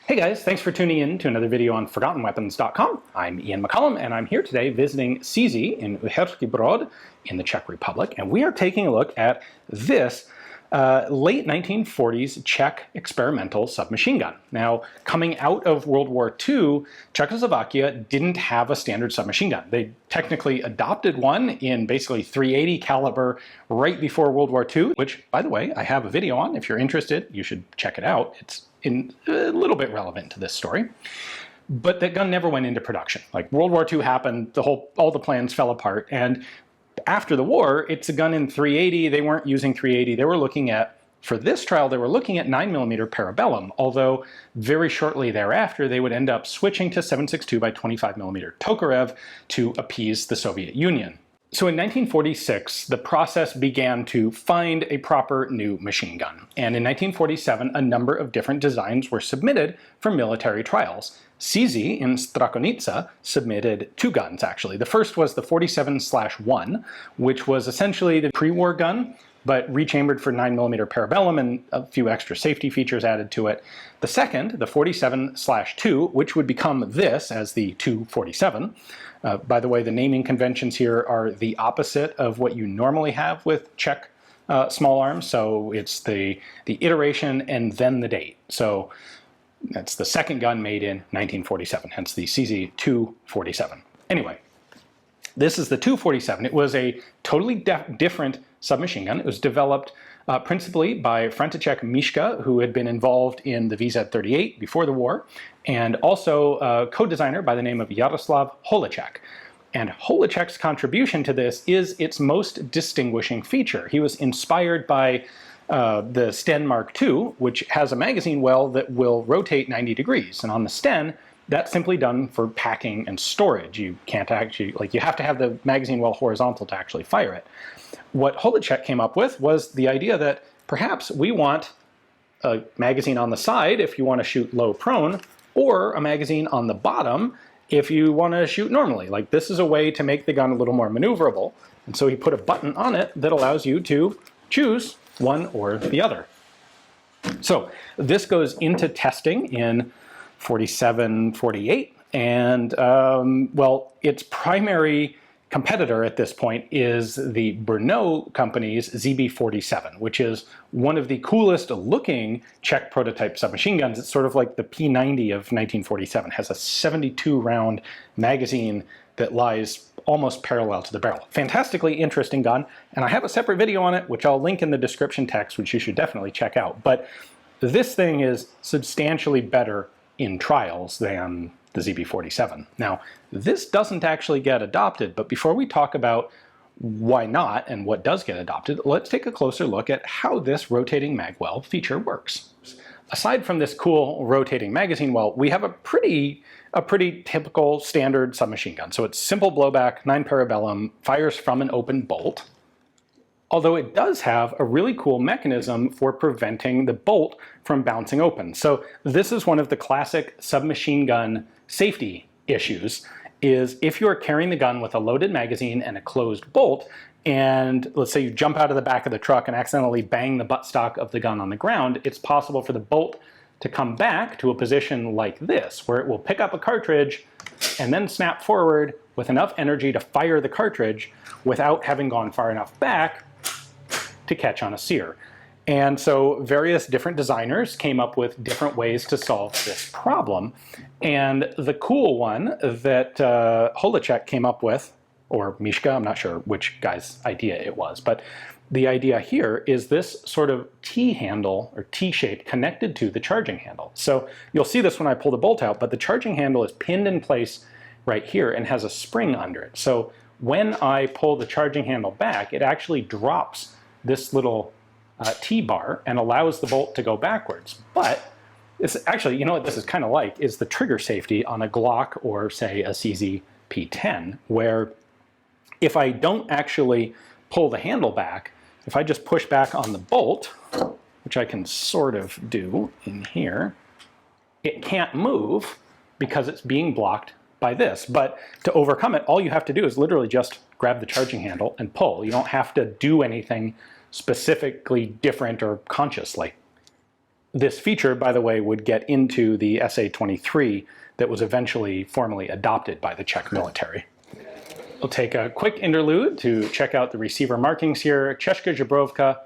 Hey guys, thanks for tuning in to another video on ForgottenWeapons.com. I'm Ian McCollum, and I'm here today visiting CZ in Uherský Brod in the Czech Republic, and we are taking a look at this late 1940s Czech experimental submachine gun. Now, coming out of World War II, Czechoslovakia didn't have a standard submachine gun. They technically adopted one in basically .380 caliber right before World War II, which, by the way, I have a video on. If you're interested, you should check it out. It's a little bit relevant to this story. But that gun never went into production. Like, World War II happened, all the plans fell apart, and after the war, it's a gun in .380. They weren't using .380. They were looking at, for this trial, they were looking at 9mm parabellum, although very shortly thereafter, they would end up switching to 7.62 by 25mm Tokarev to appease the Soviet Union. So in 1946, the process began to find a proper new machine gun. And in 1947, a number of different designs were submitted for military trials. CZ in Strakonica submitted two guns, actually. The first was the 47/1, which was essentially the pre-war gun, but rechambered for 9mm parabellum and a few extra safety features added to it. The second, the 47/2, which would become this as the 247. By the way, the naming conventions here are the opposite of what you normally have with Czech small arms. So it's the iteration and then the date. So that's the second gun made in 1947, hence the CZ247. Anyway, this is the 247. It was a totally different submachine gun. It was developed principally by František Miška, who had been involved in the VZ38 before the war, and also a co-designer by the name of Jaroslav Holeček. And Holeček's contribution to this is its most distinguishing feature. He was inspired by the Sten Mark II, which has a magazine well that will rotate 90 degrees. And on the Sten, that's simply done for packing and storage. You can't actually, you have to have the magazine well horizontal to actually fire it. What Holeček came up with was the idea that perhaps we want a magazine on the side if you want to shoot low prone, or a magazine on the bottom if you want to shoot normally. Like, this is a way to make the gun a little more maneuverable. And so he put a button on it that allows you to choose one or the other. So this goes into testing in 47, 48, and well, its primary competitor at this point is the Brno company's ZB47, which is one of the coolest looking Czech prototype submachine guns. It's sort of like the P90 of 1947, has a 72 round magazine that lies almost parallel to the barrel. Fantastically interesting gun, and I have a separate video on it, which I'll link in the description text, which you should definitely check out. But this thing is substantially better in trials than the ZB47. Now, this doesn't actually get adopted, but before we talk about why not and what does get adopted, let's take a closer look at how this rotating mag well feature works. Aside from this cool rotating magazine well, we have a pretty typical standard submachine gun. So it's simple blowback, 9 parabellum, fires from an open bolt. Although it does have a really cool mechanism for preventing the bolt from bouncing open. So this is one of the classic submachine gun safety issues, is if you're carrying the gun with a loaded magazine and a closed bolt, and let's say you jump out of the back of the truck and accidentally bang the buttstock of the gun on the ground, it's possible for the bolt to come back to a position like this, where it will pick up a cartridge and then snap forward with enough energy to fire the cartridge without having gone far enough back to catch on a sear. And so various different designers came up with different ways to solve this problem. And the cool one that Holeček came up with, or Miška, I'm not sure which guy's idea it was, but the idea here is this sort of T-handle or T-shape connected to the charging handle. So you'll see this when I pull the bolt out, but the charging handle is pinned in place right here and has a spring under it. So when I pull the charging handle back, it actually drops this little T-bar and allows the bolt to go backwards. But it's actually, you know what this is kind of like, is the trigger safety on a Glock or, say, a CZ P10, where if I don't actually pull the handle back, if I just push back on the bolt, which I can sort of do in here, it can't move because it's being blocked by this. But to overcome it, all you have to do is literally just grab the charging handle and pull. You don't have to do anything specifically different or consciously. This feature, by the way, would get into the SA-23 that was eventually formally adopted by the Czech military. We'll take a quick interlude to check out the receiver markings here. Česká Žebrovka,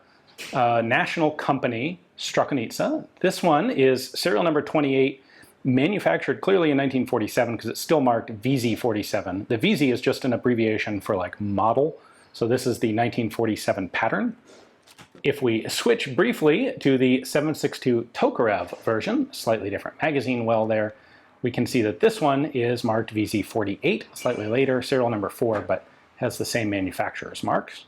National Company, Strakonica. This one is serial number 28, manufactured clearly in 1947 because it's still marked VZ47. The VZ is just an abbreviation for like model. So this is the 1947 pattern. If we switch briefly to the 7.62 Tokarev version, slightly different magazine well there, we can see that this one is marked VZ48, slightly later, serial number 4, but has the same manufacturer's marks.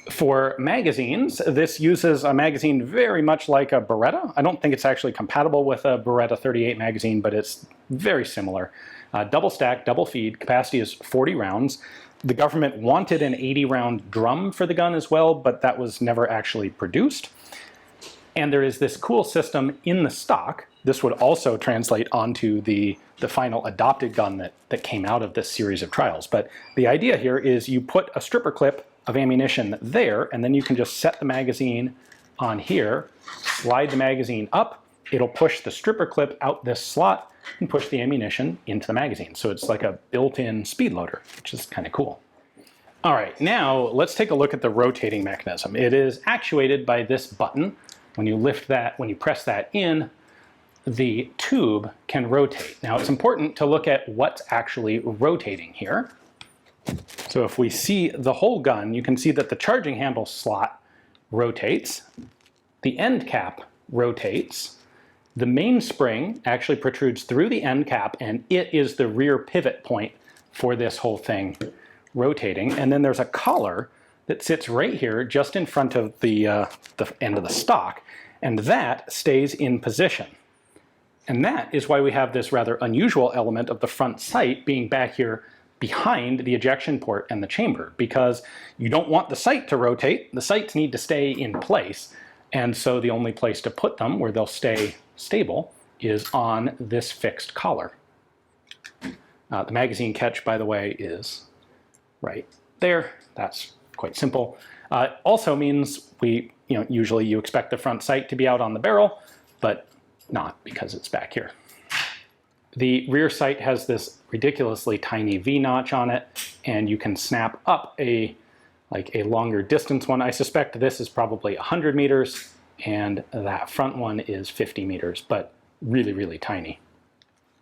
For magazines, this uses a magazine very much like a Beretta. I don't think it's actually compatible with a Beretta 38 magazine, but it's very similar. Double stack, double feed, capacity is 40 rounds. The government wanted an 80-round drum for the gun as well, but that was never actually produced. And there is this cool system in the stock. This would also translate onto the final adopted gun that came out of this series of trials. But the idea here is you put a stripper clip of ammunition there, and then you can just set the magazine on here, slide the magazine up, it'll push the stripper clip out this slot and push the ammunition into the magazine. So it's like a built-in speed loader, which is kind of cool. All right, now let's take a look at the rotating mechanism. It is actuated by this button. When you lift that, when you press that in, the tube can rotate. Now it's important to look at what's actually rotating here. So if we see the whole gun, you can see that the charging handle slot rotates, the end cap rotates, the mainspring actually protrudes through the end cap, and it is the rear pivot point for this whole thing rotating. And then there's a collar that sits right here just in front of the end of the stock, and that stays in position. And that is why we have this rather unusual element of the front sight being back here behind the ejection port and the chamber, because you don't want the sight to rotate. The sights need to stay in place, and so the only place to put them where they'll stay stable is on this fixed collar. The magazine catch, by the way, is right there. That's quite simple. Also means usually you expect the front sight to be out on the barrel, but not, because it's back here. The rear sight has this ridiculously tiny V-notch on it, and you can snap up a longer distance one. I suspect this is probably 100 meters, and that front one is 50 meters, but really, really tiny.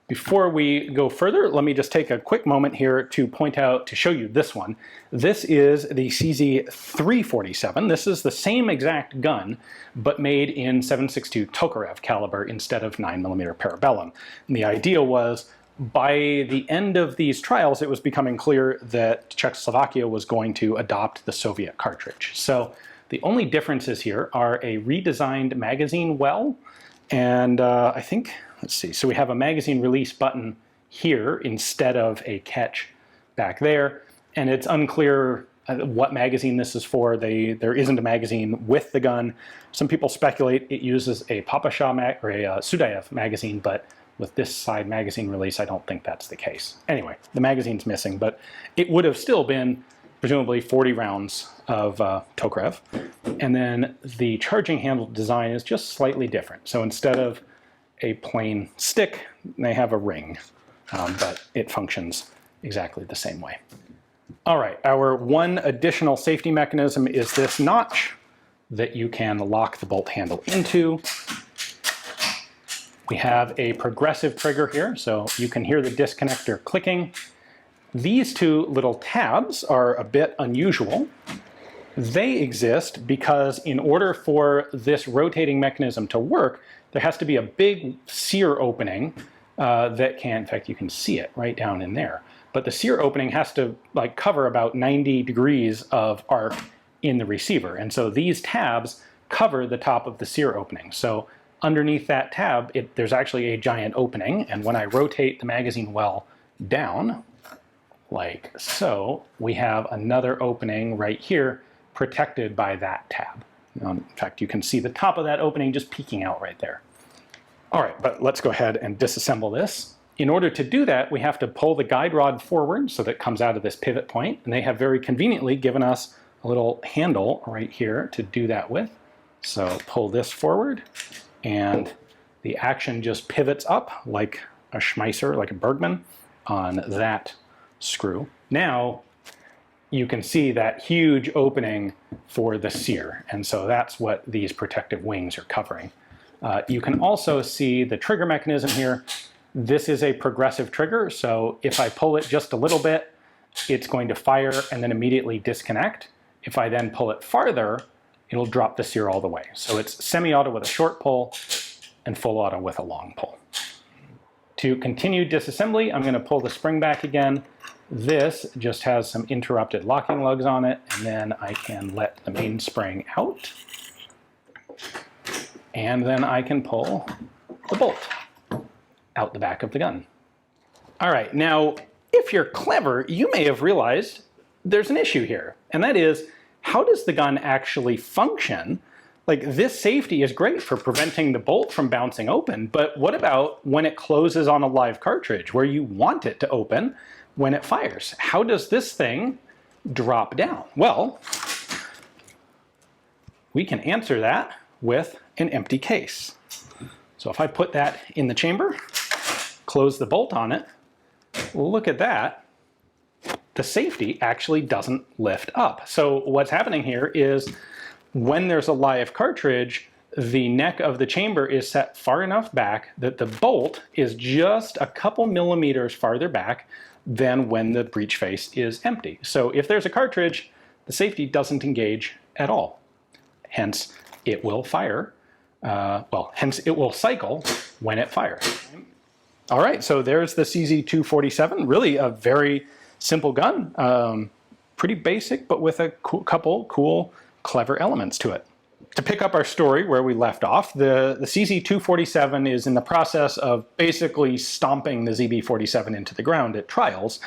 Before we go further, let me just take a quick moment here to point out, to show you this one. This is the CZ247. This is the same exact gun, but made in 7.62 Tokarev caliber instead of 9mm Parabellum. And the idea was, by the end of these trials, it was becoming clear that Czechoslovakia was going to adopt the Soviet cartridge. So the only differences here are a redesigned magazine well, and I think, let's see, so we have a magazine release button here instead of a catch back there, and it's unclear what magazine this is for. There isn't a magazine with the gun. Some people speculate it uses a Papasha or a Sudayev magazine, but with this side magazine release, I don't think that's the case. Anyway, the magazine's missing, but it would have still been presumably 40 rounds of Tokarev. And then the charging handle design is just slightly different. So instead of a plain stick, they have a ring, but it functions exactly the same way. All right, our one additional safety mechanism is this notch that you can lock the bolt handle into. We have a progressive trigger here, so you can hear the disconnector clicking. These two little tabs are a bit unusual. They exist because in order for this rotating mechanism to work, there has to be a big sear opening that can, in fact, you can see it right down in there. But the sear opening has to cover about 90 degrees of arc in the receiver. And so these tabs cover the top of the sear opening. So underneath that tab, there's actually a giant opening. And when I rotate the magazine well down, like so, we have another opening right here protected by that tab. In fact, you can see the top of that opening just peeking out right there. All right, but let's go ahead and disassemble this. In order to do that, we have to pull the guide rod forward so that it comes out of this pivot point, and they have very conveniently given us a little handle right here to do that with. So pull this forward, and the action just pivots up like a Schmeisser, like a Bergmann, on that screw. Now you can see that huge opening for the sear, and so that's what these protective wings are covering. You can also see the trigger mechanism here. This is a progressive trigger, so if I pull it just a little bit, it's going to fire and then immediately disconnect. If I then pull it farther, it'll drop the sear all the way. So it's semi-auto with a short pull and full auto with a long pull. To continue disassembly, I'm going to pull the spring back again. This just has some interrupted locking lugs on it, and then I can let the main spring out. And then I can pull the bolt out the back of the gun. All right, now, if you're clever, you may have realized there's an issue here, and that is, how does the gun actually function? Like, this safety is great for preventing the bolt from bouncing open, but what about when it closes on a live cartridge where you want it to open when it fires? How does this thing drop down? Well, we can answer that with an empty case. So if I put that in the chamber, close the bolt on it, look at that. The safety actually doesn't lift up. So what's happening here is when there's a live cartridge, the neck of the chamber is set far enough back that the bolt is just a couple millimeters farther back than when the breech face is empty. So if there's a cartridge, the safety doesn't engage at all. Hence, it will fire. Hence it will cycle when it fires. All right, so there's the CZ247, really a very simple gun, pretty basic, but with a couple cool, clever elements to it. To pick up our story where we left off, the CZ247 is in the process of basically stomping the ZB47 into the ground at trials,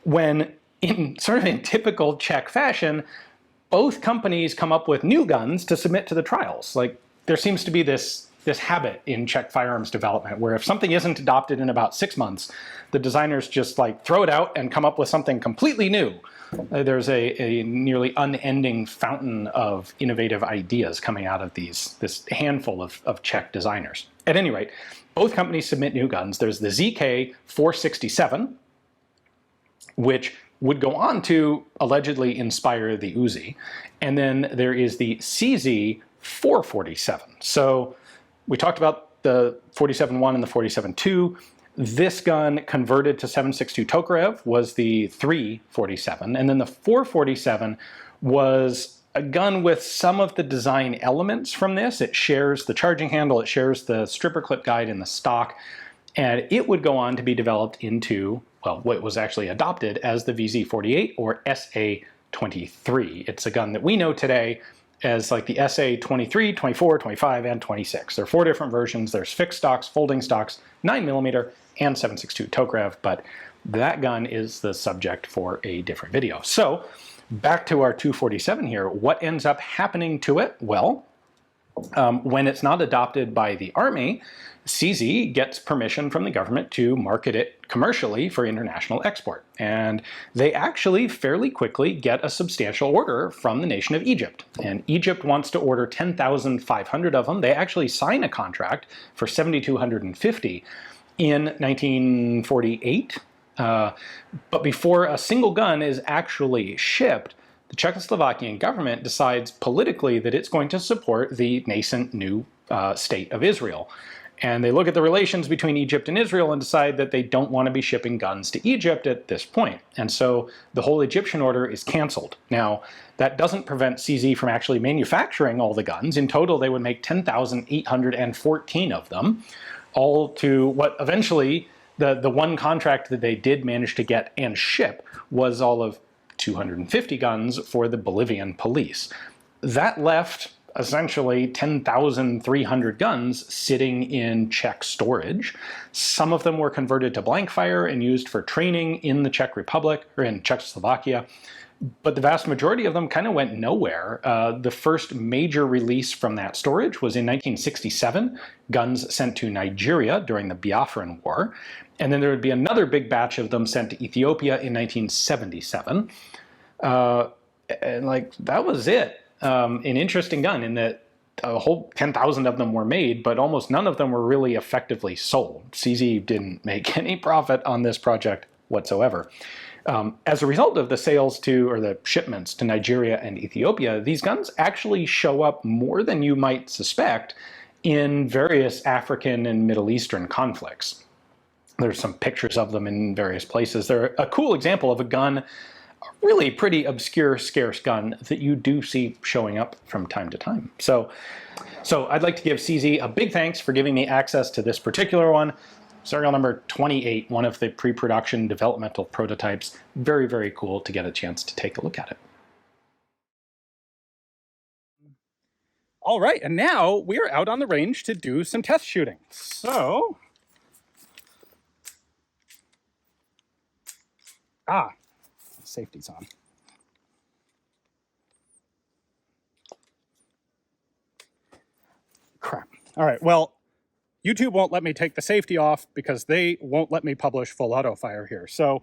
when in typical Czech fashion, both companies come up with new guns to submit to the trials. Like, there seems to be this habit in Czech firearms development where if something isn't adopted in about 6 months, the designers just like throw it out and come up with something completely new. There's a nearly unending fountain of innovative ideas coming out of this handful of Czech designers. At any rate, both companies submit new guns. There's the ZK467, which would go on to allegedly inspire the Uzi. And then there is the CZ447. So we talked about the 47-1 and the 47-2. This gun converted to 7.62 Tokarev was the 347, and then the 447 was a gun with some of the design elements from this. It shares the charging handle, it shares the stripper clip guide in the stock, and it would go on to be developed into, well, what was actually adopted as the VZ48 or SA23. It's a gun that we know today as like the SA23, 24, 25, and 26. There are 4 different versions. There's fixed stocks, folding stocks, 9mm, and 7.62 Tokarev, but that gun is the subject for a different video. So back to our 247 here. What ends up happening to it? Well, when it's not adopted by the Army, CZ gets permission from the government to market it commercially for international export. And they actually fairly quickly get a substantial order from the nation of Egypt. And Egypt wants to order 10,500 of them. They actually sign a contract for 7,250 in 1948. But before a single gun is actually shipped, the Czechoslovakian government decides politically that it's going to support the nascent new state of Israel. And they look at the relations between Egypt and Israel and decide that they don't want to be shipping guns to Egypt at this point. And so the whole Egyptian order is canceled. Now, that doesn't prevent CZ from actually manufacturing all the guns. In total, they would make 10,814 of them, all to what eventually the one contract that they did manage to get and ship was all of 250 guns for the Bolivian police. That left essentially 10,300 guns sitting in Czech storage. Some of them were converted to blank fire and used for training in the Czech Republic or in Czechoslovakia, but the vast majority of them kind of went nowhere. The first major release from that storage was in 1967, guns sent to Nigeria during the Biafran War, and then there would be another big batch of them sent to Ethiopia in 1977. And like, that was it. An interesting gun in that a whole 10,000 of them were made, but almost none of them were really effectively sold. CZ didn't make any profit on this project whatsoever. As a result of the sales to, or the shipments to Nigeria and Ethiopia, these guns actually show up more than you might suspect in various African and Middle Eastern conflicts. There's some pictures of them in various places. They're a cool example of a gun, a really pretty obscure, scarce gun that you do see showing up from time to time. So I'd like to give CZ a big thanks for giving me access to this particular one. Serial number 28, one of the pre-production developmental prototypes. Very, very cool to get a chance to take a look at it. All right, and now we're out on the range to do some test shooting. So, safety's on. Crap. All right, well, YouTube won't let me take the safety off because they won't let me publish full auto fire here. So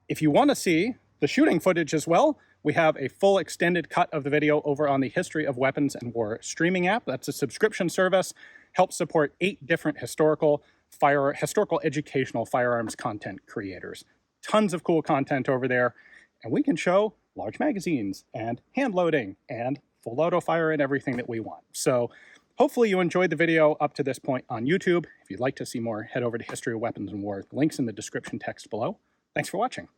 if you want to see the shooting footage as well, we have a full extended cut of the video over on the History of Weapons and War streaming app. That's a subscription service, helps support 8 different historical educational firearms content creators. Tons of cool content over there, and we can show large magazines and hand loading and full auto fire and everything that we want. So hopefully you enjoyed the video up to this point on YouTube. If you'd like to see more, head over to History of Weapons and War. The link's in the description text below. Thanks for watching.